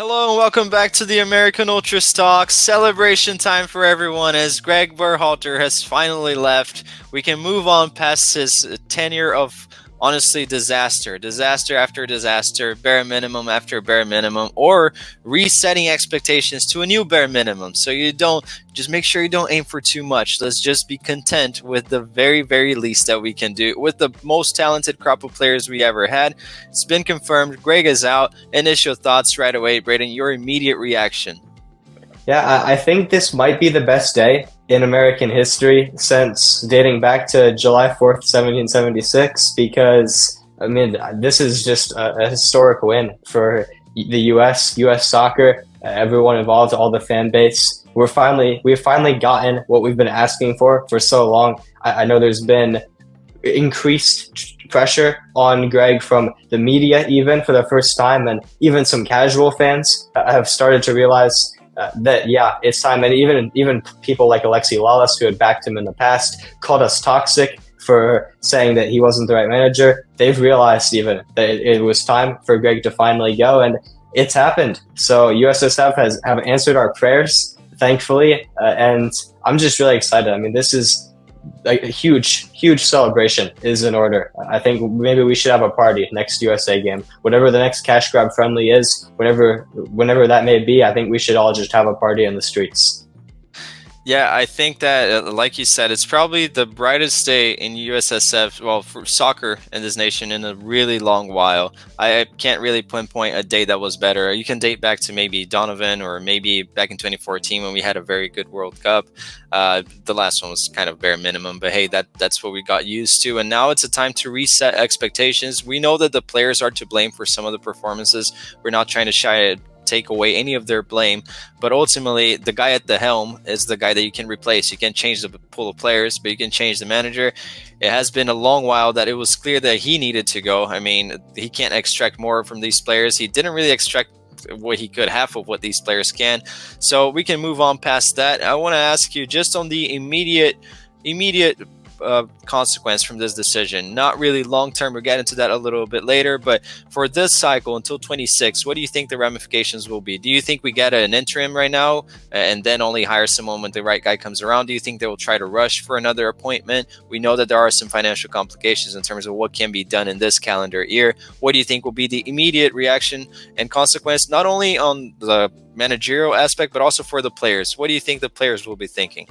Hello and welcome back to the American Ultra Stock celebration time for everyone as Gregg Berhalter has finally left. We can move on past his tenure of honestly disaster after disaster, bare minimum after bare minimum, or resetting expectations to a new bare minimum. So you don't just make sure you don't aim for too much. Let's just be content with the very least that we can do with the most talented crop of players we ever had. It's been confirmed. Gregg is out. Initial thoughts right away, Braden. Your immediate reaction. Yeah, I think this might be the best day in American history since dating back to July 4th, 1776, because I mean, this is just a historic win for the US soccer, everyone involved, all the fan base. We've finally gotten what we've been asking for so long. I know there's been increased pressure on Gregg from the media, even for the first time, and even some casual fans have started to realize that yeah, it's time. And even people like Alexi Lalas, who had backed him in the past, called us toxic for saying that he wasn't the right manager. They've realized even that it was time for Gregg to finally go, and it's happened. So USSF have answered our prayers, thankfully, and I'm just really excited. I mean, this is a huge celebration is in order. I think maybe we should have a party next USA game, whatever the next cash grab friendly is, whenever that may be. I think we should all just have a party in the streets. Yeah, I think that, like you said, it's probably the brightest day in USSF, well, for soccer in this nation in a really long while. I can't really pinpoint a day that was better. You can date back to maybe Donovan or maybe back in 2014 when we had a very good World Cup. The last one was kind of bare minimum, but hey, that's what we got used to. And now it's a time to reset expectations. We know that the players are to blame for some of the performances. We're not trying to take away any of their blame, but ultimately the guy at the helm is the guy that you can replace. You can change the pool of players, but you can change the manager. It has been a long while that it was clear that he needed to go. I mean, he can't extract more from these players. He didn't really extract what he could, half of what these players can. So we can move on past that. I want to ask you just on the immediate consequence from this decision. Not really long term. We'll get into that a little bit later, but for this cycle until 26, what do you think the ramifications will be? Do you think we get an interim right now and then only hire someone when the right guy comes around? Do you think they will try to rush for another appointment? We know that there are some financial complications in terms of what can be done in this calendar year. What do you think will be the immediate reaction and consequence, not only on the managerial aspect, but also for the players? What do you think the players will be thinking?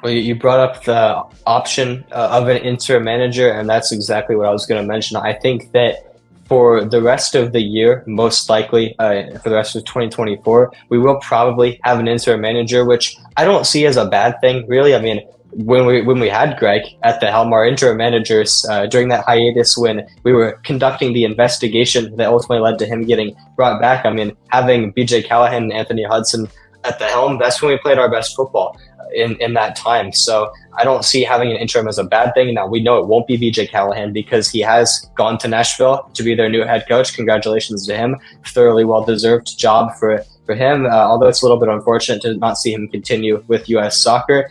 Well, you brought up the option of an interim manager, and that's exactly what I was going to mention. I think that for the rest of the year, most likely for the rest of 2024, we will probably have an interim manager, which I don't see as a bad thing, really. I mean, when we had Gregg at the helm, our interim managers during that hiatus when we were conducting the investigation that ultimately led to him getting brought back, I mean, having BJ Callahan and Anthony Hudson at the helm, that's when we played our best football in that time. So I don't see having an interim as a bad thing. Now, we know it won't be BJ Callahan because he has gone to Nashville to be their new head coach. Congratulations to him. Thoroughly well-deserved job for him, although it's a little bit unfortunate to not see him continue with U.S. soccer.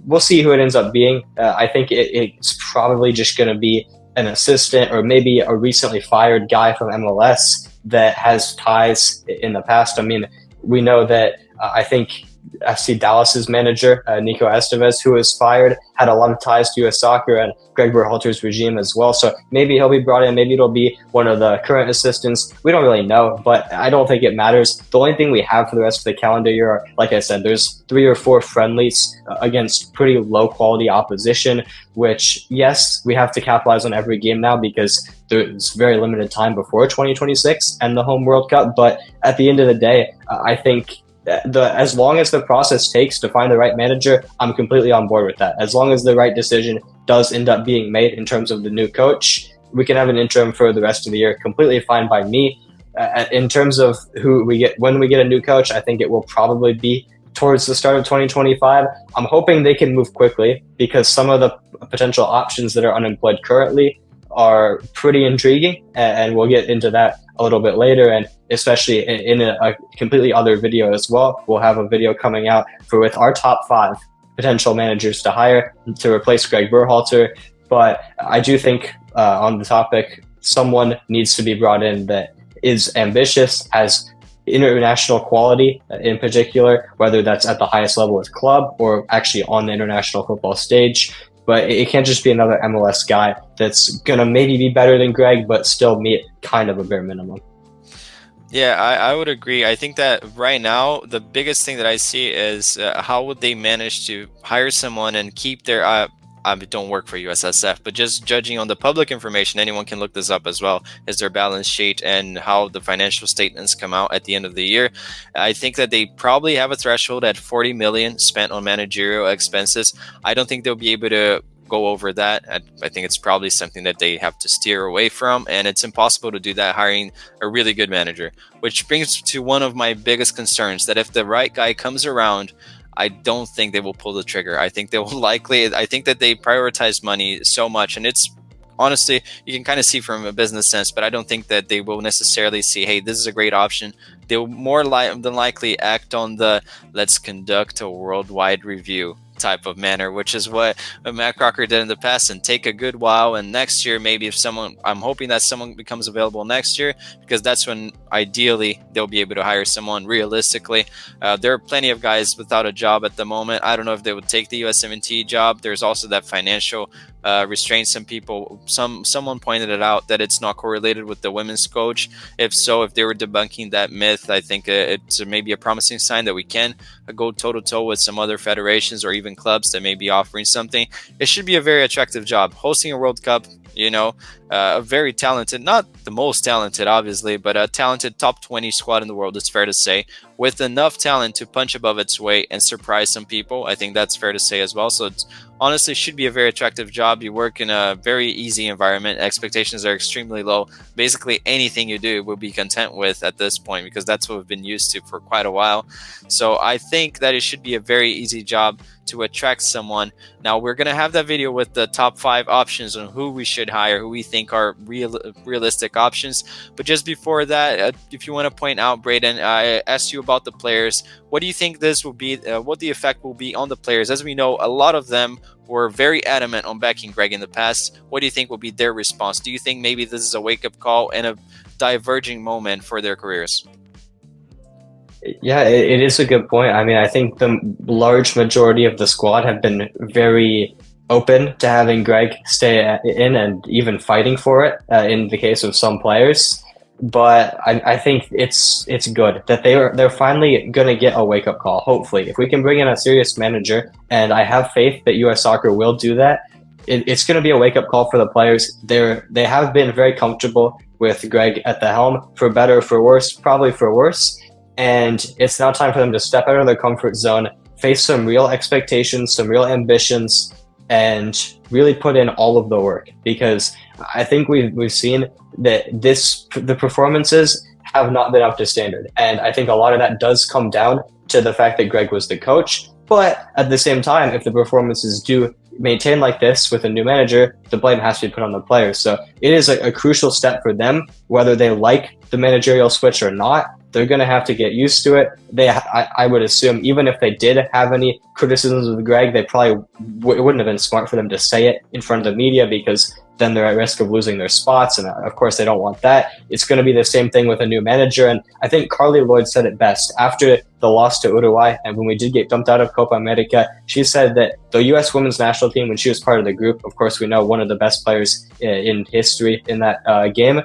We'll see who it ends up being. I think it's probably just going to be an assistant or maybe a recently fired guy from MLS that has ties in the past. I mean, we know that I think FC Dallas's manager, Nico Estevez, who was fired, had a lot of ties to U.S. soccer and Gregg Berhalter's regime as well. So maybe he'll be brought in. Maybe it'll be one of the current assistants. We don't really know, but I don't think it matters. The only thing we have for the rest of the calendar year are, like I said, there's 3 or 4 friendlies against pretty low-quality opposition, which, yes, we have to capitalize on every game now because there's very limited time before 2026 and the home World Cup. But at the end of the day, I think as long as the process takes to find the right manager, I'm completely on board with that. As long as the right decision does end up being made in terms of the new coach, we can have an interim for the rest of the year. Completely fine by me. In terms of who we get when we get a new coach, I think it will probably be towards the start of 2025. I'm hoping they can move quickly because some of the potential options that are unemployed currently are pretty intriguing, and we'll get into that a little bit later, and especially in a completely other video as well. We'll have a video coming out with our top 5 potential managers to hire to replace Gregg Berhalter. But I do think on the topic, someone needs to be brought in that is ambitious, has international quality in particular, whether that's at the highest level with club or actually on the international football stage. But it can't just be another MLS guy that's going to maybe be better than Gregg, but still meet kind of a bare minimum. Yeah, I would agree. I think that right now, the biggest thing that I see is how would they manage to hire someone and keep their I don't work for USSF, but just judging on the public information, anyone can look this up as well, is their balance sheet and how the financial statements come out at the end of the year. I think that they probably have a threshold at 40 million spent on managerial expenses. I don't think they'll be able to go over that. I think it's probably something that they have to steer away from, and it's impossible to do that hiring a really good manager, which brings to one of my biggest concerns, that if the right guy comes around, I don't think they will pull the trigger. I think they will likely, I think that they prioritize money so much, and it's honestly, you can kind of see from a business sense, but I don't think that they will necessarily see, hey, this is a great option. They'll more than likely act on the let's conduct a worldwide review type of manner, which is what Matt Crocker did in the past, and take a good while. And next year, maybe if someone, I'm hoping that someone becomes available next year, because that's when ideally they'll be able to hire someone realistically. There are plenty of guys without a job at the moment. I don't know if they would take the USMNT job. There's also that financial restraint. Some people, someone pointed it out that it's not correlated with the women's coach. If so, if they were debunking that myth, I think it's maybe a promising sign that we can go toe to toe with some other federations or even clubs that may be offering something. It should be a very attractive job. Hosting a World Cup, a very talented, not the most talented, obviously, but a talented top 20 squad in the world, it's fair to say, with enough talent to punch above its weight and surprise some people. I think that's fair to say as well. So it's honestly should be a very attractive job. You work in a very easy environment. Expectations are extremely low. Basically anything you do we'll be content with at this point, because that's what we've been used to for quite a while. So I think that it should be a very easy job to attract someone. Now we're going to have that video with the top 5 options on who we should hire, who we think are realistic options. But just before that, if you want to point out, Braden, I asked you about the players. What do you think this will be, what the effect will be on the players? As we know, a lot of them were very adamant on backing Gregg in the past. What do you think will be their response? Do you think maybe this is a wake-up call and a diverging moment for their careers? Yeah, it is a good point. I mean, I think the large majority of the squad have been very open to having Gregg stay in and even fighting for it in the case of some players. But I think it's good that they're finally going to get a wake up call. Hopefully, if we can bring in a serious manager, and I have faith that U.S. Soccer will do that, it's going to be a wake up call for the players. They have been very comfortable with Gregg at the helm, for better or for worse, probably for worse. And it's now time for them to step out of their comfort zone, face some real expectations, some real ambitions, and really put in all of the work. Because I think we've seen that the performances have not been up to standard. And I think a lot of that does come down to the fact that Gregg was the coach. But at the same time, if the performances do maintain like this with a new manager, the blame has to be put on the players. So it is a crucial step for them, whether they like the managerial switch or not. They're going to have to get used to it. I would assume, even if they did have any criticisms of Gregg, they probably it wouldn't have been smart for them to say it in front of the media, because then they're at risk of losing their spots. And of course, they don't want that. It's going to be the same thing with a new manager. And I think Carly Lloyd said it best after the loss to Uruguay. And when we did get dumped out of Copa America, she said that the U.S. women's national team, when she was part of the group, of course, we know one of the best players in history in that game,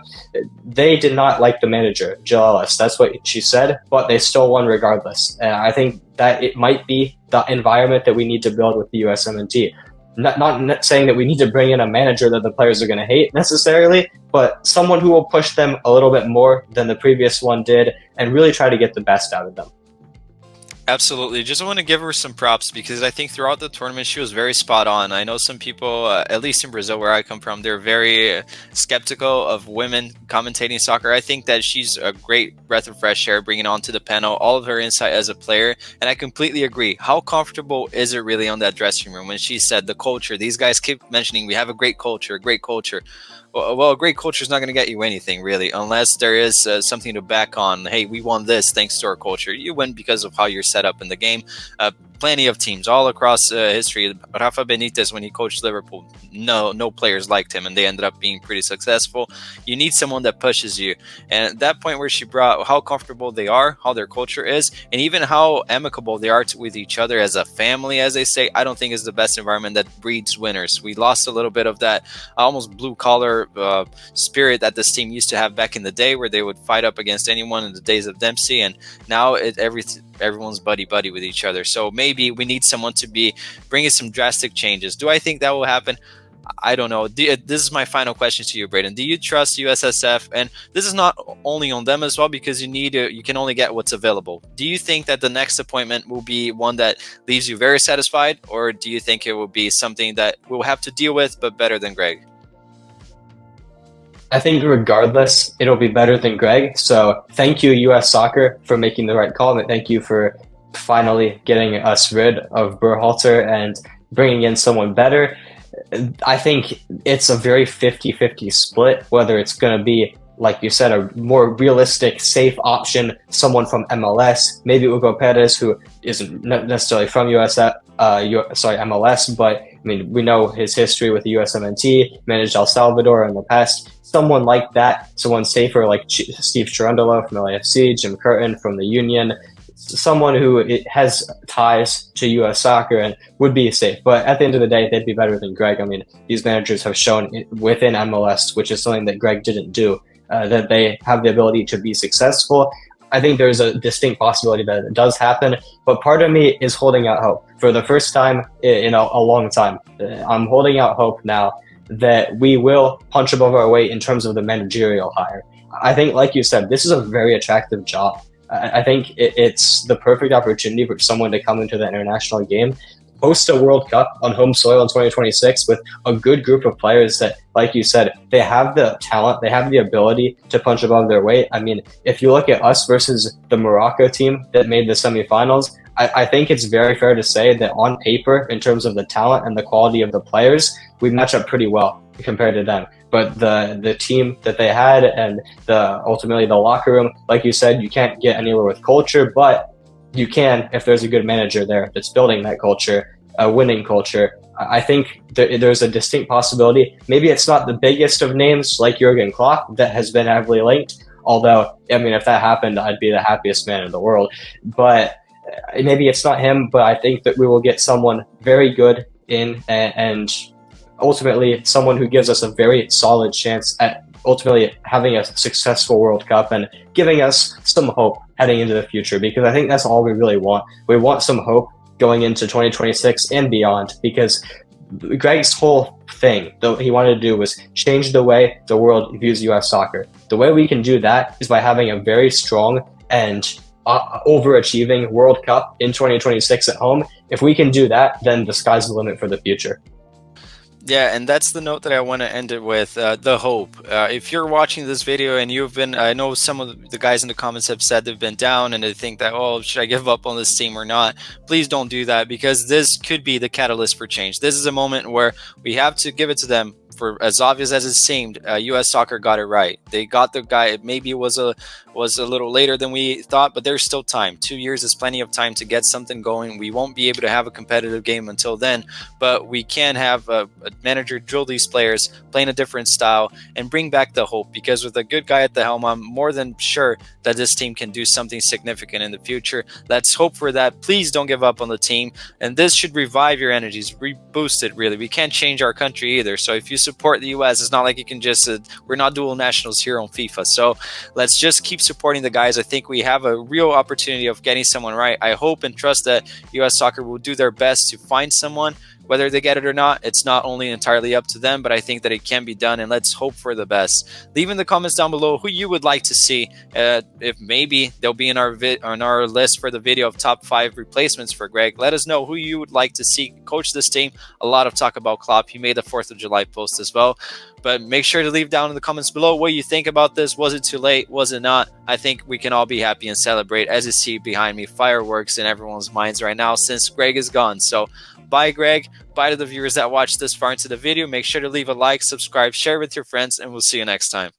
they did not like the manager, Jill Ellis. That's what she said, but they still won regardless. And I think that it might be the environment that we need to build with the USMNT. Not saying that we need to bring in a manager that the players are going to hate necessarily, but someone who will push them a little bit more than the previous one did and really try to get the best out of them. Absolutely. Just want to give her some props, because I think throughout the tournament she was very spot on. I know some people, at least in Brazil where I come from, they're very skeptical of women commentating soccer. I think that she's a great breath of fresh air bringing onto the panel all of her insight as a player, and I completely agree. How comfortable is it really on that dressing room when she said the culture? These guys keep mentioning we have a great culture, a great culture. Well, a great culture is not going to get you anything, really, unless there is something to back on. Hey, we won this thanks to our culture. You win because of how you're set set up in the game. Plenty of teams all across history. Rafa Benitez, when he coached Liverpool, no players liked him, and they ended up being pretty successful. You need someone that pushes you. And at that point where she brought how comfortable they are, how their culture is, and even how amicable they are with each other as a family, as they say, I don't think is the best environment that breeds winners. We lost a little bit of that almost blue-collar spirit that this team used to have back in the day, where they would fight up against anyone in the days of Dempsey, and now everyone's buddy with each other. So maybe we need someone to be bringing some drastic changes. Do I think that will happen? I don't know. This is my final question to you, Braden. Do you trust USSF? And this is not only on them as well, because you can only get what's available. Do you think that the next appointment will be one that leaves you very satisfied, or do you think it will be something that we'll have to deal with, but better than Gregg? I think regardless, it'll be better than Gregg. So thank you, US Soccer, for making the right call. And thank you for finally getting us rid of Berhalter and bringing in someone better. I think it's a very 50-50 split, whether it's going to be, like you said, a more realistic, safe option, someone from MLS, maybe Hugo Perez, who isn't necessarily from MLS, but I mean, we know his history with the Usmnt, managed El Salvador in the past. Someone like that, someone safer like Steve Cherundolo from LAFC, Jim Curtin from the Union, someone who has ties to US Soccer and would be safe. But at the end of the day, they'd be better than Gregg. I mean, these managers have shown within MLS, which is something that Gregg didn't do, that they have the ability to be successful. I think there's a distinct possibility that it does happen, but part of me is holding out hope. For the first time in a long time, I'm holding out hope now that we will punch above our weight in terms of the managerial hire. I think, like you said, this is a very attractive job. I think it's the perfect opportunity for someone to come into the international game, host a World Cup on home soil in 2026 with a good group of players that, like you said, they have the talent, they have the ability to punch above their weight. I mean, if you look at us versus the Morocco team that made the semifinals, I think it's very fair to say that on paper, in terms of the talent and the quality of the players, we match up pretty well compared to them. But the team that they had and ultimately the locker room, like you said, you can't get anywhere with culture, but you can if there's a good manager there that's building that culture, a winning culture. I think there's a distinct possibility. Maybe it's not the biggest of names like Jurgen Klopp that has been heavily linked, although, I mean, if that happened, I'd be the happiest man in the world. But maybe it's not him, but I think that we will get someone very good in and ultimately someone who gives us a very solid chance at ultimately having a successful World Cup and giving us some hope heading into the future, because I think that's all we really want. We want some hope going into 2026 and beyond, because Gregg's whole thing that he wanted to do was change the way the world views US soccer. The way we can do that is by having a very strong and overachieving World Cup in 2026 at home. If we can do that, then the sky's the limit for the future. Yeah, and that's the note that I want to end it with, the hope. If you're watching this video and you've been, I know some of the guys in the comments have said they've been down and they think that, oh, should I give up on this team or not? Please don't do that, because this could be the catalyst for change. This is a moment where we have to give it to them. For as obvious as it seemed, U.S. Soccer got it right. They got the guy. Maybe it was a little later than we thought, but there's still time. 2 years is plenty of time to get something going. We won't be able to have a competitive game until then, but we can have a manager drill these players, playing a different style, and bring back the hope. Because with a good guy at the helm, I'm more than sure that this team can do something significant in the future. Let's hope for that. Please don't give up on the team, and this should revive your energies, reboost it. Really, we can't change our country either. So if you support the US, it's not like you can just we're not dual nationals here on FIFA. So let's just keep supporting the guys. I think we have a real opportunity of getting someone right. I hope and trust that US Soccer will do their best to find someone. Whether they get it or not, it's not only entirely up to them, but I think that it can be done, and let's hope for the best. Leave in the comments down below who you would like to see. If maybe they'll be in our list for the video of top 5 replacements for Gregg. Let us know who you would like to see coach this team. A lot of talk about Klopp. He made the 4th of July post as well. But make sure to leave down in the comments below what you think about this. Was it too late? Was it not? I think we can all be happy and celebrate. As you see behind me, fireworks in everyone's minds right now since Gregg is gone. So bye, Gregg. Bye to the viewers that watched this far into the video. Make sure to leave a like, subscribe, share with your friends, and we'll see you next time.